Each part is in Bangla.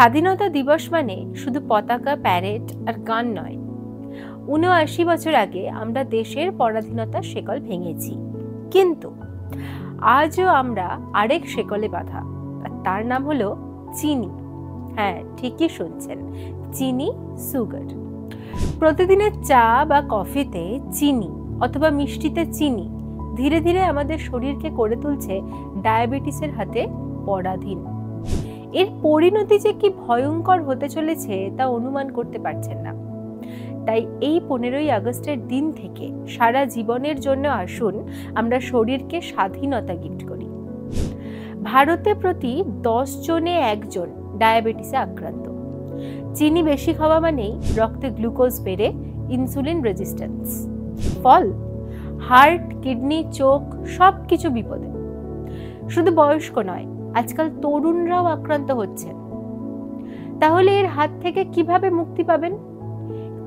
স্বাধীনতা দিবস মানে শুধু পতাকা, প্যারেড আর গান নয়। ৭৯ বছর আগে আমরা দেশের পরাধীনতার শেকল ভেঙেছি, কিন্তু আজও আমরা আরেক শেকলে বাঁধা, আর তার নাম হলো চিনি। হ্যাঁ, ঠিকই শুনছেন, চিনি, সুগার। প্রতিদিনের চা বা কফিতে চিনি অথবা মিষ্টিতে চিনি ধীরে ধীরে আমাদের শরীরকে করে তুলছে ডায়াবেটিসের হাতে পরাধীন। এর পরিণতি যে কি ভয়ঙ্কর হতে চলেছে তা অনুমান করতে পারছেন না। তাই এই 15ই আগস্টের দিন থেকে সারা জীবনের জন্য আসুন আমরা শরীরকে স্বাধীনতা গিফট করি। ভারতে প্রতি 10 জনে 1 জন ডায়াবেটিসে আক্রান্ত। চিনি বেশি খাওয়া মানেই রক্তে গ্লুকোজ বেড়ে ইনসুলিন রেজিস্ট্যান্স। ফল হার্ট, কিডনি, চোখ সবকিছু বিপদে। শুধু বয়স্ক নয়, আজকাল তরুণরাও আক্রান্ত হচ্ছেন। তাহলে এর হাত থেকে কিভাবে মুক্তি পাবেন?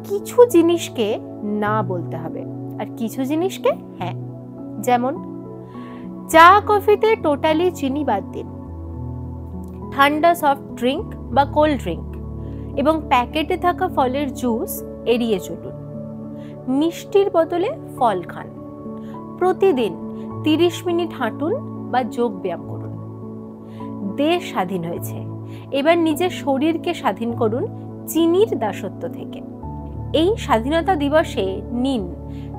কিছু জিনিসকে না বলতে হবে আর কিছু জিনিসকে হ্যাঁ। যেমন চা কফিতে টোটালি চিনি বাদ দিন, ঠান্ডা সফট ড্রিঙ্ক বা কোল্ড ড্রিঙ্ক এবং প্যাকেটে থাকা ফলের জুস এড়িয়ে চলুন। মিষ্টির বদলে ফল খান। প্রতিদিন 30 মিনিট হাঁটুন বা যোগ ব্যায়াম করুন। দেশ স্বাধীন হয়েছে, এবার নিজের শরীরকে স্বাধীন করুন চিনির দাসত্ব থেকে। এই স্বাধীনতা দিবসে নিন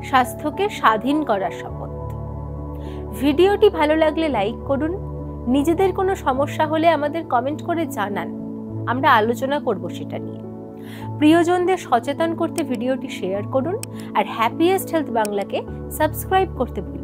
স্বাস্থ্যকে স্বাধীন করার শপথ। ভিডিওটি ভালো লাগলে লাইক করুন। নিজেদের কোনো সমস্যা হলে আমাদের কমেন্ট করে জানান, আমরা আলোচনা করব সেটা নিয়ে। প্রিয়জনদের সচেতন করতে ভিডিওটি শেয়ার করুন আর হ্যাপিয়েস্ট হেলথ বাংলাকে সাবস্ক্রাইব করতে ভুলুন।